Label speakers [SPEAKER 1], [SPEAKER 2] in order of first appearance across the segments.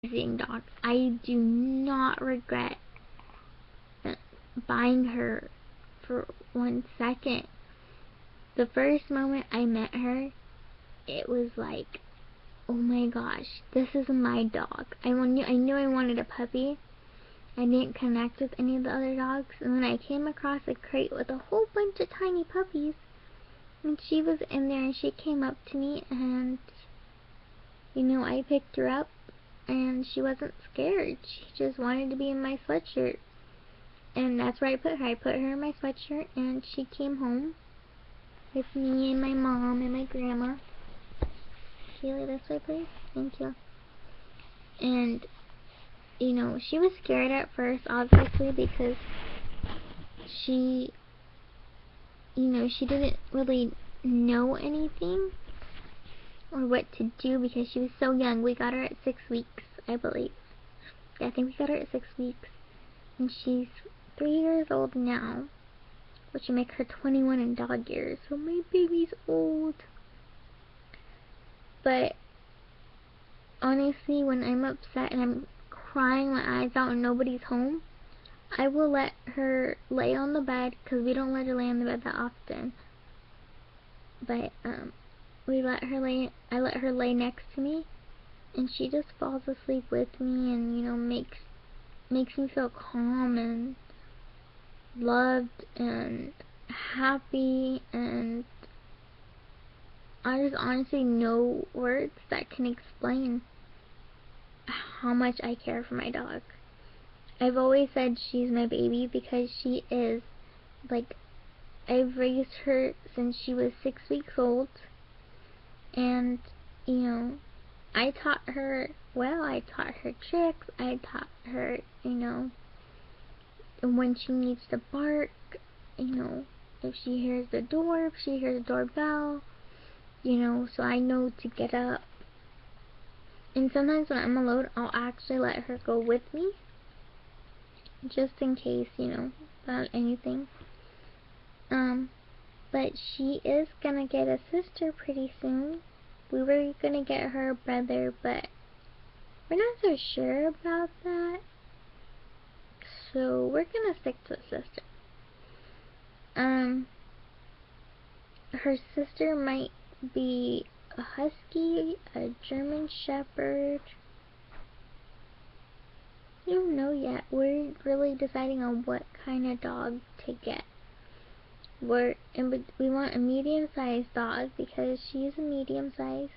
[SPEAKER 1] amazing dog. I do not regret buying her for 1 second. The first moment I met her, it was like, oh my gosh, this is my dog. I knew I wanted a puppy. I didn't connect with any of the other dogs, and then I came across a crate with a whole bunch of tiny puppies, and she was in there, and she came up to me, and I picked her up, and she wasn't scared. She just wanted to be in my sweatshirt, and that's where I put her. I put her in my sweatshirt, and she came home with me and my mom and my grandma. Kaylee, this way, please. Thank you. And she was scared at first, obviously, because she didn't really know anything or what to do because she was so young. We got her at 6 weeks, I believe. Yeah, I think we got her at 6 weeks. And she's 3 years old now, which would make her 21 in dog years. So my baby's old. But honestly, when I'm upset and I'm crying my eyes out and nobody's home, I will let her lay on the bed, because we don't let her lay on the bed that often. But I let her lay next to me, and she just falls asleep with me, and makes me feel calm and loved and happy, and I just honestly no words that can explain how much I care for my dog. I've always said she's my baby because she is. Like, I've raised her since she was 6 weeks old, and I taught her well. I taught her tricks. I taught her when she needs to bark, if she hears the door, if she hears the doorbell, so I know to get up. And sometimes when I'm alone, I'll actually let her go with me, just in case, about anything. But she is gonna get a sister pretty soon. We were gonna get her a brother, but we're not so sure about that. So we're gonna stick to a sister. Her sister might be a husky, a German shepherd. We don't know yet. We're really deciding on what kind of dog to get. We want a medium-sized dog because she's a medium size,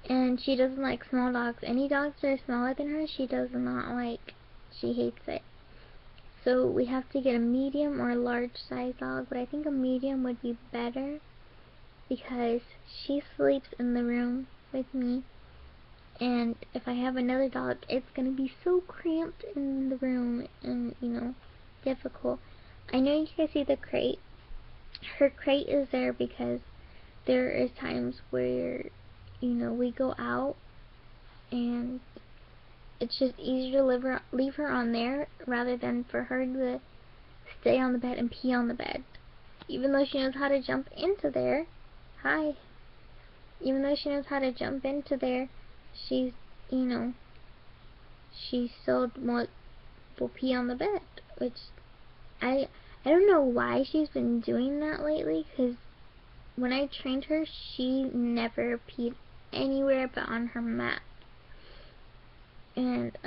[SPEAKER 1] and she doesn't like small dogs. Any dogs that are smaller than her, she does not like. She hates it. So we have to get a medium or a large size dog, but I think a medium would be better because she sleeps in the room with me, and if I have another dog, it's gonna be so cramped in the room and difficult. I know you guys see the crate. Her crate is there because there is times where we go out and it's just easier to leave her on there rather than for her to stay on the bed and pee on the bed. Even though she knows how to jump into there, even though she knows how to jump into there, she's she still will pee on the bed, which I don't know why she's been doing that lately, because when I trained her, she never peed anywhere but on her mat. And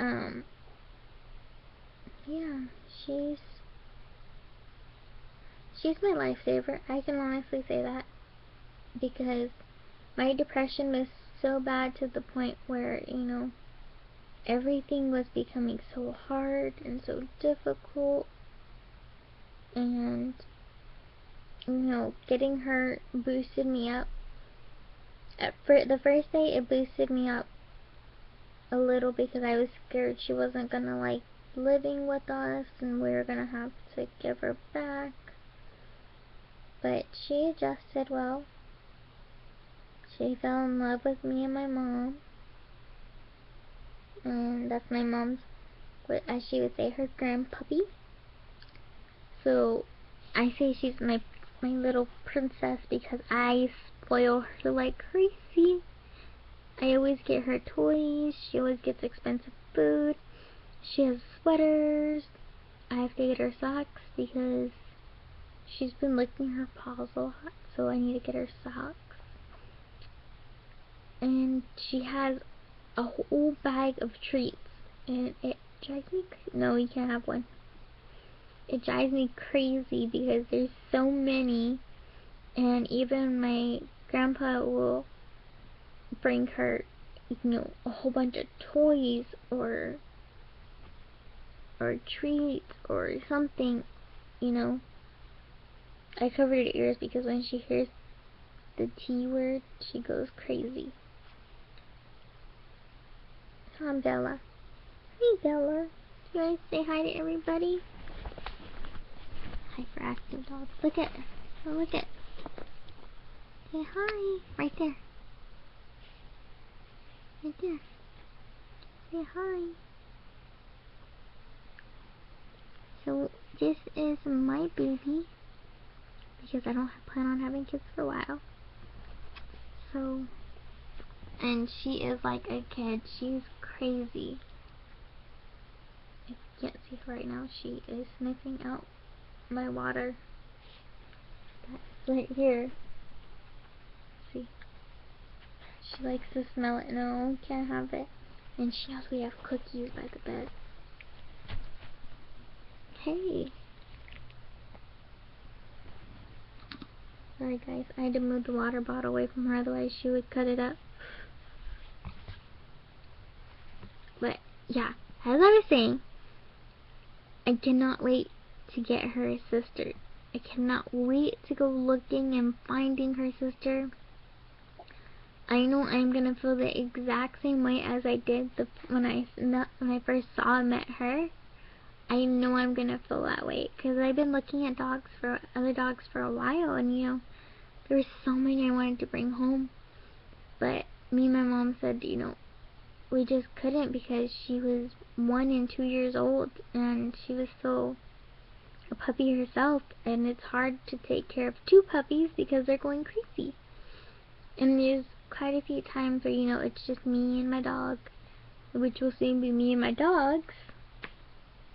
[SPEAKER 1] yeah, she's my lifesaver. I can honestly say that, because my depression was so bad to the point where everything was becoming so hard and so difficult, and getting her boosted me up. The first day it boosted me up a little because I was scared she wasn't gonna like living with us and we were gonna have to give her back. But she adjusted well. She fell in love with me and my mom. And that's my mom's, as she would say, her grandpuppy. So I say she's my little princess because I spoil her like crazy. I always get her toys. She always gets expensive food. She has sweaters. I have to get her socks because she's been licking her paws a lot, so I need to get her socks. And she has a whole bag of treats, and it drives me no, you can't have one. It drives me crazy because there's so many, and even my grandpa will bring her, a whole bunch of toys or treats or something, I covered her ears because when she hears the T word, she goes crazy. Hi, Bella. Hey, Bella. Do you want to say hi to everybody? Hyperactive dogs. Look at her. Oh, look at. Say hi. Right there. Right there. Say hi. So, this is my baby. Because I don't plan on having kids for a while. So, and she is like a kid. She's crazy. If you can't see her right now, she is sniffing out my water. That's right here. See? She likes to smell it. No, can't have it. And she knows we have cookies by the bed. Hey. Sorry guys, I had to move the water bottle away from her, otherwise she would cut it up. But, yeah, as I was saying, I cannot wait to get her a sister. I cannot wait to go looking and finding her sister. I know I'm gonna feel the exact same way as I did when I first saw and met her. I know I'm gonna feel that way because I've been looking at other dogs for a while, and there were so many I wanted to bring home, but me and my mom said, we just couldn't because she was 1 and 2 years old and she was still a puppy herself, and it's hard to take care of 2 puppies because they're going crazy. And there's quite a few times where it's just me and my dog, which will soon be me and my dogs.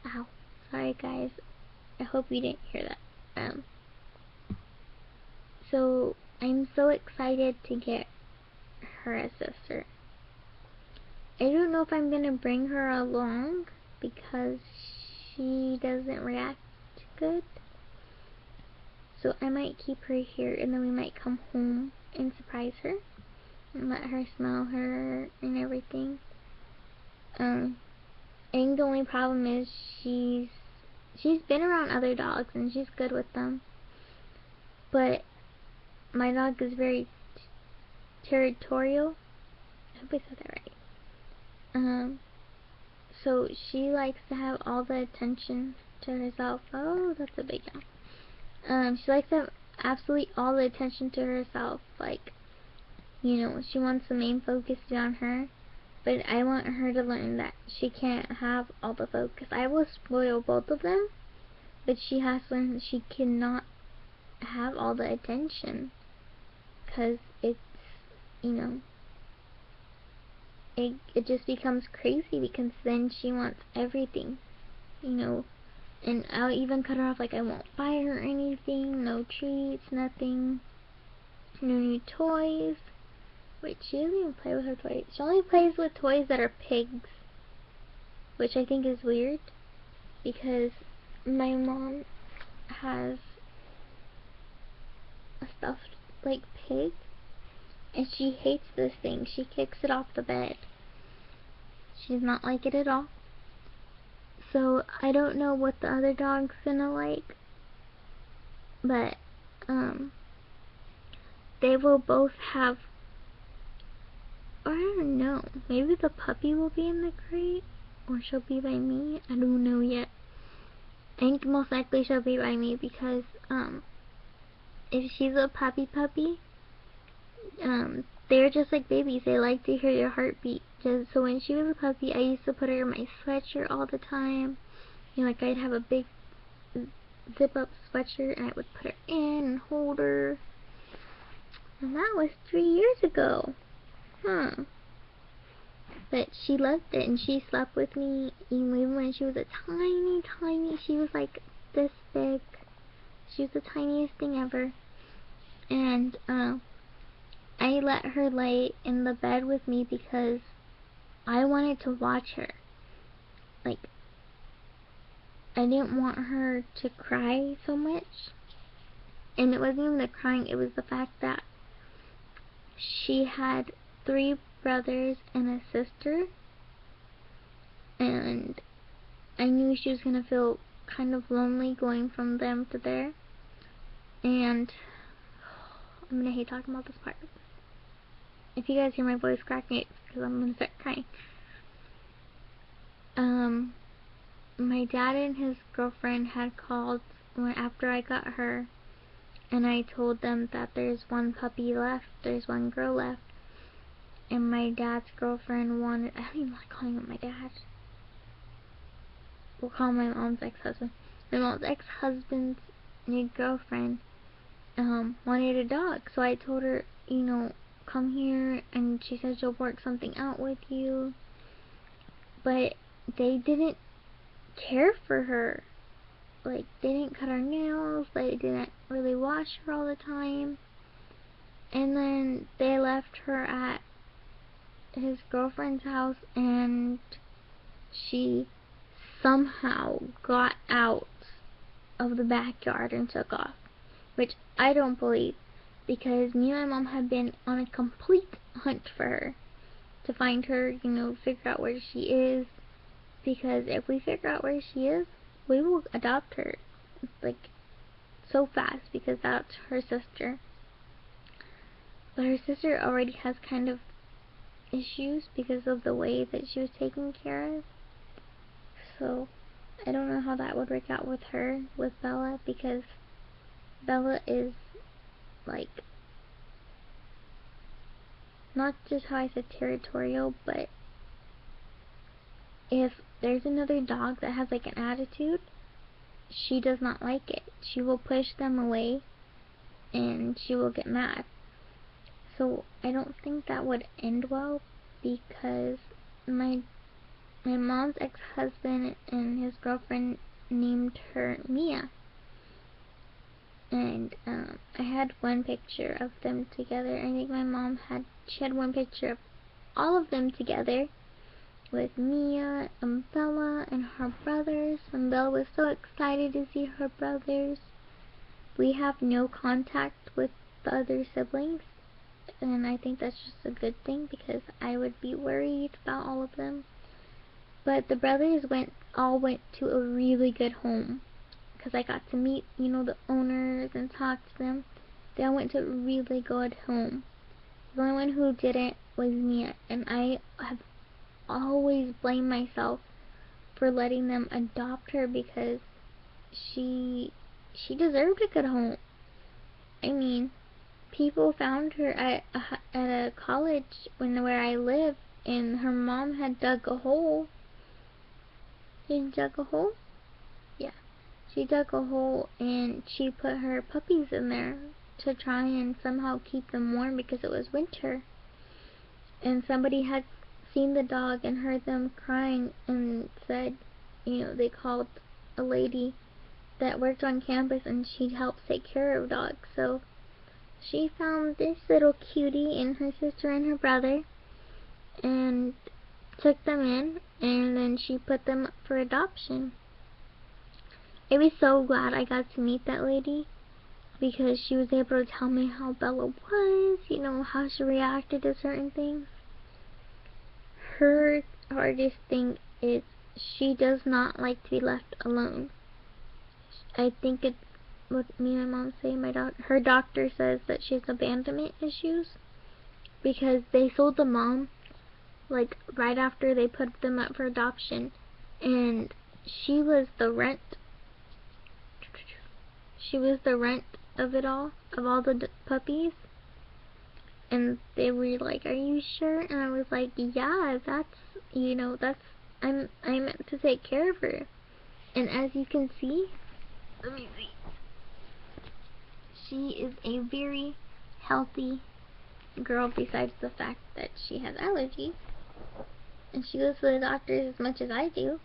[SPEAKER 1] Ow, sorry guys, I hope you didn't hear that. So I'm so excited to get her a sister. I don't know if I'm gonna bring her along because she doesn't react good. So I might keep her here and then we might come home and surprise her and let her smell her and everything. I think the only problem is she's been around other dogs and she's good with them. But my dog is very territorial. I hope I said that right. So she likes to have all the attention to herself. Oh, that's a big yawn. She likes to have absolutely all the attention to herself. Like, she wants the main focus to be on her. But I want her to learn that she can't have all the focus. I will spoil both of them, but she has to learn that she cannot have all the attention. Because it's, it just becomes crazy because then she wants everything, and I'll even cut her off, like I won't buy her anything, no treats, nothing, no new toys, which she doesn't even play with her toys. She only plays with toys that are pigs, which I think is weird, because my mom has a stuffed, pig, and she hates this thing. She kicks it off the bed. She does not like it at all. So I don't know what the other dog's gonna like, but they will both have, or I don't know, maybe the puppy will be in the crate, or she'll be by me. I don't know yet. I think most likely she'll be by me because if she's a puppy, they're just like babies. They like to hear your heartbeat. So when she was a puppy, I used to put her in my sweatshirt all the time. I'd have a big zip-up sweatshirt, and I would put her in and hold her. And that was 3 years ago. Huh. But she loved it, and she slept with me even when she was a tiny, she was like this big. She was the tiniest thing ever. And I let her lay in the bed with me because I wanted to watch her. Like, I didn't want her to cry so much. And it wasn't even the crying, it was the fact that she had 3 brothers and a sister. And I knew she was going to feel kind of lonely going from them to there. And I'm going to hate talking about this part. If you guys hear my voice cracking, it's because I'm going to start crying. My dad and his girlfriend had called after I got her, and I told them that there's 1 puppy left, there's 1 girl left, and my dad's girlfriend wanted, I don't even like calling him my dad. We'll call him my mom's ex-husband. My mom's ex-husband's new girlfriend wanted a dog, so I told her, you know, come here, and she said she'll work something out with you. But they didn't care for her. Like, they didn't cut her nails, they didn't really wash her all the time. And then they left her at his girlfriend's house, and she somehow got out of the backyard and took off. Which I don't believe, because me and my mom have been on a complete hunt for her. To find her, you know, figure out where she is. Because if we figure out where she is, we will adopt her. Like, so fast, because that's her sister. But her sister already has kind of issues because of the way that she was taken care of. So, I don't know how that would work out with her, with Bella, because Bella is, like, not just how I said territorial, but if there's another dog that has, like, an attitude, she does not like it. She will push them away, and she will get mad. So, I don't think that would end well, because my mom's ex-husband and his girlfriend named her Mia. And I had 1 picture of them together. I think my mom she had 1 picture of all of them together with Mia and Bella and her brothers. And Bella was so excited to see her brothers. We have no contact with the other siblings, and I think that's just a good thing, because I would be worried about all of them. But the brothers all went to a really good home, because I got to meet, you know, the owners and talk to them. They all went to a really good home. The only one who didn't was Mia, and I have always blamed myself for letting them adopt her, because she deserved a good home. I mean, people found her at a college where I live, and her mom had dug a hole. She dug a hole? Yeah. She dug a hole, and she put her puppies in there to try and somehow keep them warm, because it was winter. And somebody had seen the dog and heard them crying, and said, you know, they called a lady that worked on campus, and she helped take care of dogs. So she found this little cutie and her sister and her brother, and took them in, and then she put them up for adoption. I was so glad I got to meet that lady, because she was able to tell me how Bella was, you know, how she reacted to certain things. Her hardest thing is she does not like to be left alone. I think it's what me and my mom say. Her doctor says that she has abandonment issues, because they sold the mom, like, right after they put them up for adoption, and she was the rent. She was the rent of it all, of all the puppies. And they were like, "Are you sure?" And I was like, "Yeah, that's, you know, I'm meant to take care of her." And as you can see, let me see. She is a very healthy girl, besides the fact that she has allergies. And she goes to the doctors as much as I do.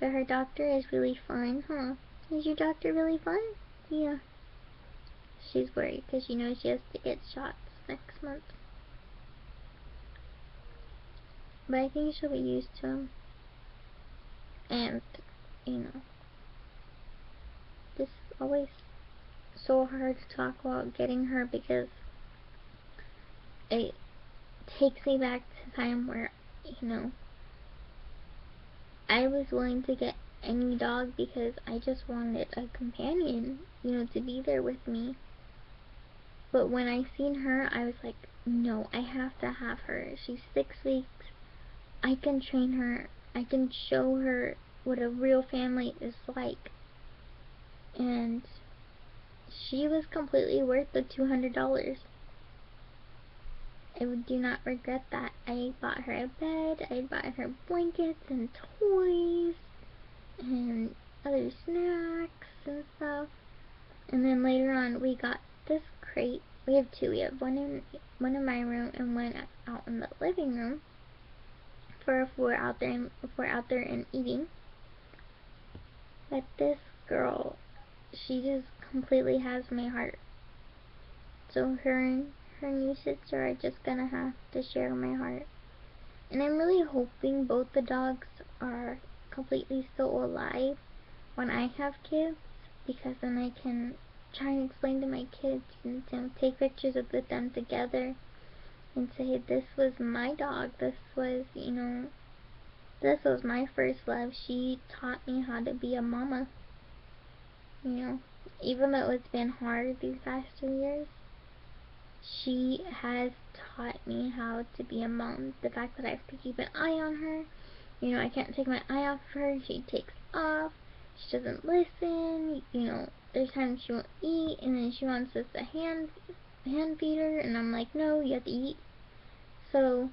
[SPEAKER 1] But her doctor is really fun, huh? Is your doctor really fun? Yeah. She's worried because she knows she has to get shots next month. But I think she'll be used to them. And, you know, this is always so hard to talk about getting her because it takes me back to the time where, you know, I was willing to get any dog because I just wanted a companion, you know, to be there with me. But when I seen her, I was like, no, I have to have her. She's 6 weeks. I can train her. I can show her what a real family is like. And she was completely worth the $200. I do not regret that. I bought her a bed, I bought her blankets and toys and other snacks and stuff. And then later on we got this crate. We have two. We have one in my room and one out in the living room for if we're out there and eating. But this girl, she just completely has my heart. So her and her new sister are just gonna have to share my heart. And I'm really hoping both the dogs are completely still alive when I have kids, because then I can try and explain to my kids and take pictures of them together and say, this was my dog, this was, you know, this was my first love. She taught me how to be a mama. You know, even though it's been hard these past 2 years, she has taught me how to be a mom. The fact that I have to keep an eye on her, you know, I can't take my eye off of her. She takes off. She doesn't listen. You know, there's times she won't eat, and then she wants us to hand feed her, and I'm like, no, you have to eat. So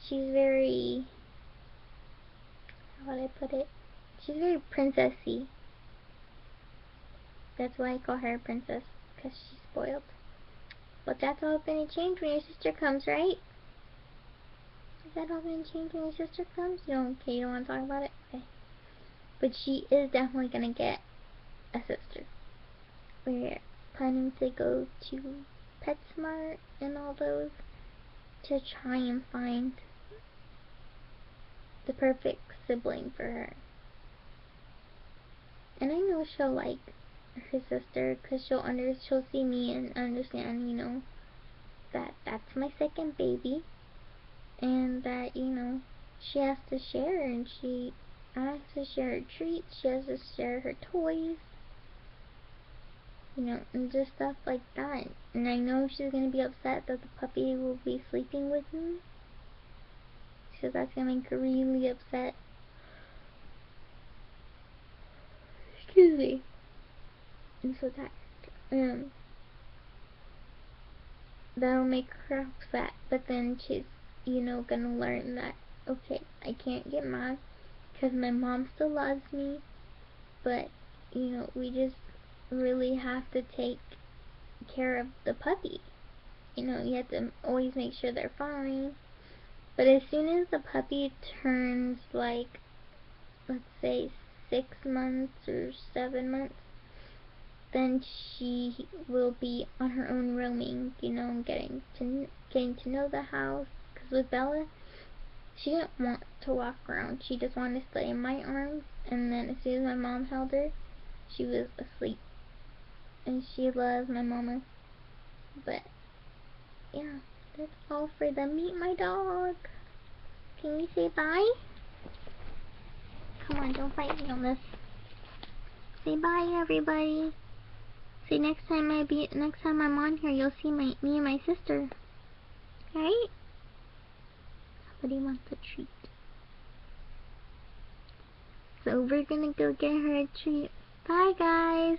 [SPEAKER 1] she's very, how would I put it? She's very princessy. That's why I call her a princess, because she's spoiled. But that's all gonna change when your sister comes, right? Is that all gonna change when your sister comes? You don't wanna talk about it? Okay. But she is definitely gonna get a sister. We're planning to go to PetSmart and all those to try and find the perfect sibling for her. And I know she'll like her sister because she'll see me and understand, you know, that that's my second baby, and that, you know, she has to share, and she has to share her treats, she has to share her toys, you know, and just stuff like that. And I know she's gonna be upset that the puppy will be sleeping with me, so that's gonna make her really upset. Excuse me, I'm so tired. That'll make her upset, but then she's, you know, gonna learn that, okay, I can't get mad because my mom still loves me, but, you know, we just really have to take care of the puppy. You know, you have to always make sure they're fine. But as soon as the puppy turns, like, let's say 6 months or 7 months, then she will be on her own roaming, you know, getting to know the house. Because with Bella, she didn't want to walk around. She just wanted to stay in my arms. And then as soon as my mom held her, she was asleep. And she loves my mama. But yeah, that's all for the Meet My Dog. Can you say bye? Come on, don't fight me on this. Say bye, everybody. See, next time I'm on here, you'll see me and my sister. Right? Somebody wants a treat. So we're gonna go get her a treat. Bye, guys.